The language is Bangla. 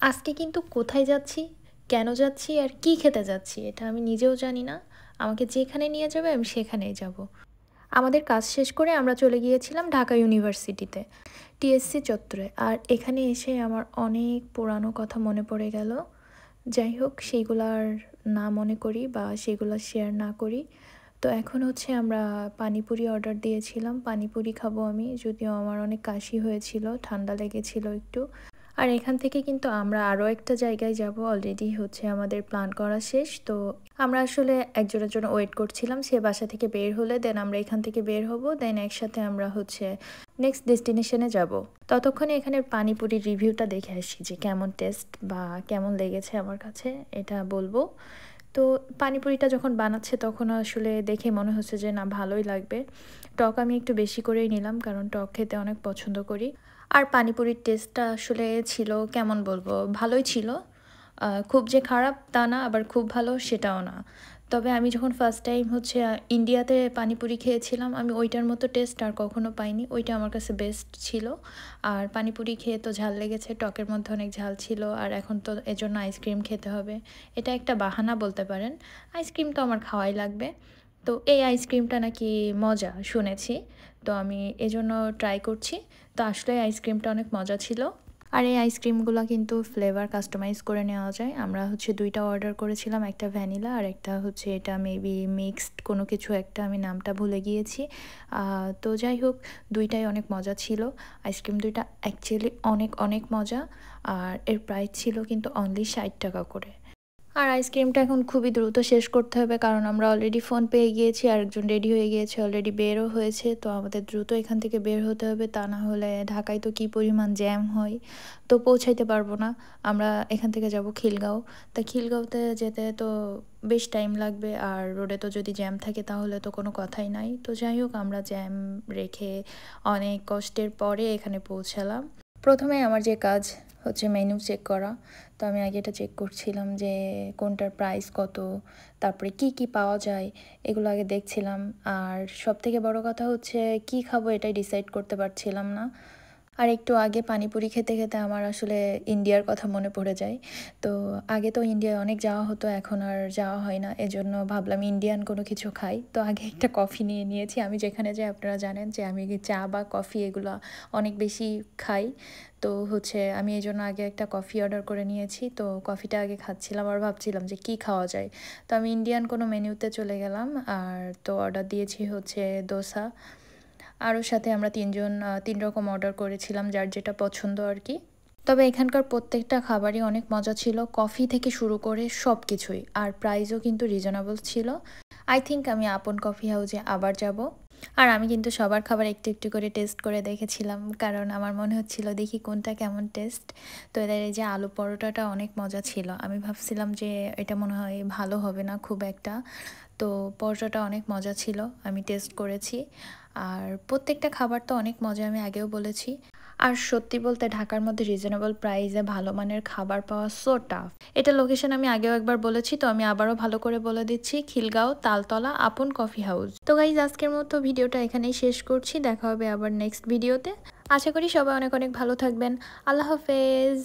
আজকে কিন্তু কোথায় যাচ্ছি, কেন যাচ্ছি আর কি খেতে যাচ্ছি এটা আমি নিজেও জানি না। আমাকে যেখানে নিয়ে যাবে আমি সেখানেই যাব। আমাদের কাজ শেষ করে আমরা চলে গিয়েছিলাম ঢাকা ইউনিভার্সিটিতে, টিএসসি চত্বরে। আর এখানে এসে আমার অনেক পুরানো কথা মনে পড়ে গেল। যাই হোক, সেইগুলো আর না মনে করি বা সেগুলো শেয়ার না করি। তো এখন হচ্ছে আমরা পানিপুরি অর্ডার দিয়েছিলাম, পানিপুরি খাবো আমি, যদিও আমার অনেক কাশি হয়েছিল, ঠান্ডা লেগেছিল একটু। আর এখান থেকে কিন্তু আমরা আরও একটা জায়গায় যাব, অলরেডি হচ্ছে আমাদের প্ল্যান করা শেষ। তো আমরা আসলে একজনের জন্য ওয়েট করছিলাম, সে বাসা থেকে বের হলে দেন আমরা এখান থেকে বের হব, দেন একসাথে আমরা হচ্ছে নেক্সট ডেস্টিনেশনে যাব। ততক্ষণে এখানে পানিপুরির রিভিউটা দেখে আসি যে কেমন টেস্ট বা কেমন লেগেছে আমার কাছে, এটা বলবো। তো পানিপুরিটা যখন বানাচ্ছে তখন আসলে দেখে মনে হচ্ছে যে না, ভালোই লাগবে। টক আমি একটু বেশি করেই নিলাম, কারণ টক খেতে অনেক পছন্দ করি। আর পানিপুরির টেস্টটা আসলে ছিল, কেমন বলবো, ভালোই ছিল। খুব যে খারাপ তা না, আবার খুব ভালো সেটাও না। তবে আমি যখন ফার্স্ট টাইম হচ্ছে ইন্ডিয়াতে পানিপুরি খেয়েছিলাম, আমি ওইটার মতো টেস্ট আর কখনো পাইনি। ওইটা আমার কাছে বেস্ট ছিল। আর পানিপুরি খেয়ে তো ঝাল লেগেছে, টকের মধ্যে অনেক ঝাল ছিল, আর এখন তো এজন্য আইসক্রিম খেতে হবে। এটা একটা বাহানা বলতে পারেন। আইসক্রিম তো আমার খাওয়াই লাগবে। তো এই আইসক্রিমটা নাকি মজা শুনেছি, তো আমি এজন্য ট্রাই করছি। তো আসলে আইসক্রিমটা অনেক মজা ছিল। আর এই আইসক্রিমগুলো কিন্তু ফ্লেভার কাস্টমাইজ করে নেওয়া যায়। আমরা হচ্ছে দুইটা অর্ডার করেছিলাম, একটা ভ্যানিলা আর একটা হচ্ছে এটা মেবি মিক্সড কোনো কিছু একটা, আমি নামটা ভুলে গিয়েছি। তো যাই হোক, দুইটাই অনেক মজা ছিল। আইসক্রিম দুইটা অ্যাকচুয়ালি অনেক অনেক মজা। আর এর প্রাইস ছিল কিন্তু অনলি 60 টাকা করে। আর আইসক্রিমটা এখন খুবই দ্রুত শেষ করতে হবে, কারণ আমরা অলরেডি ফোন পেয়ে গিয়েছি, আরেকজন রেডি হয়ে গিয়েছে, অলরেডি বেরও হয়েছে। তো আমাদের দ্রুত এখান থেকে বের হতে হবে, তা না হলে ঢাকায় তো কী পরিমাণ জ্যাম হয়, তো পৌঁছাইতে পারবো না। আমরা এখান থেকে যাব খিলগাঁও। তা খিলগাঁওতে যেতে তো বেশ টাইম লাগবে, আর রোডে তো যদি জ্যাম থাকে তাহলে তো কোনো কথাই নাই। তো যাই হোক, আমরা জ্যাম রেখে অনেক কষ্টের পরে এখানে পৌঁছালাম। প্রথমে আমার যে কাজ হচ্ছে মেনু চেক করা। তো আমি আগে এটা চেক করছিলাম যে কোনটার প্রাইস কত, তারপরে কি কি পাওয়া যায়, এগুলো আগে দেখছিলাম। আর সবথেকে বড় কথা হচ্ছে কি খাবো এটাই ডিসাইড করতে পারছিলাম না। আর একটু আগে পানিপুরি খেতে খেতে আমার আসলে ইন্ডিয়ার কথা মনে পড়ে যায়। তো আগে তো ইন্ডিয়ায় অনেক যাওয়া হতো, এখন আর যাওয়া হয় না, এজন্য ভাবলাম ইন্ডিয়ান কোনো কিছু খাই। তো আগে একটা কফি নিয়ে নিয়েছি। আমি যেখানে যাই আপনারা জানেন যে আমি চা বা কফি এগুলো অনেক বেশি খাই। তো হচ্ছে আমি এই জন্য আগে একটা কফি অর্ডার করে নিয়েছি। তো কফিটা আগে খাচ্ছিলাম আর ভাবছিলাম যে কি খাওয়া যায়। তো আমি ইন্ডিয়ান কোনো মেনুতে চলে গেলাম, আর তো অর্ডার দিয়েছি হচ্ছে দোসা। আরও সাথে আমরা তিনজন 3 রকম অর্ডার করেছিলাম, যার যেটা পছন্দ আর কি। তবে এখানকার প্রত্যেকটা খাবারই অনেক মজা ছিল, কফি থেকে শুরু করে সব কিছুই। আর প্রাইসও কিন্তু রিজনেবল ছিল। আই থিঙ্ক আমি আপন কফি হাউসে আবার যাব। আর আমি কিন্তু সবার খাবার একটু একটু করে টেস্ট করে দেখেছিলাম, কারণ আমার মনে হচ্ছিল দেখি কোনটা কেমন টেস্ট। তো এদের এই যে আলু পরোটাটা অনেক মজা ছিল, আমি ভাবছিলাম যে এটা মনে হয় ভালো হবে না খুব একটা। তো পরোটাটা অনেক মজা ছিল, আমি টেস্ট করেছি। আর প্রত্যেকটা খাবার তো অনেক মজা, আমি আগেও বলেছি। আর সত্যি বলতে ঢাকার মধ্যে রিজনেবল প্রাইসে ভালো মানের খাবার পাওয়া সো টাফ। এটা লোকেশন আমি আগেও একবার বলেছি, তো আমি আবারও ভালো করে বলে দিচ্ছি, খিলগাঁও তালতলা আপন কফি হাউস। তো গাইজ, আজকের মতো ভিডিওটা এখানেই শেষ করছি, দেখা হবে আবার নেক্সট ভিডিওতে। আশা করি সবাই অনেক অনেক ভালো থাকবেন। আল্লাহ হাফেজ।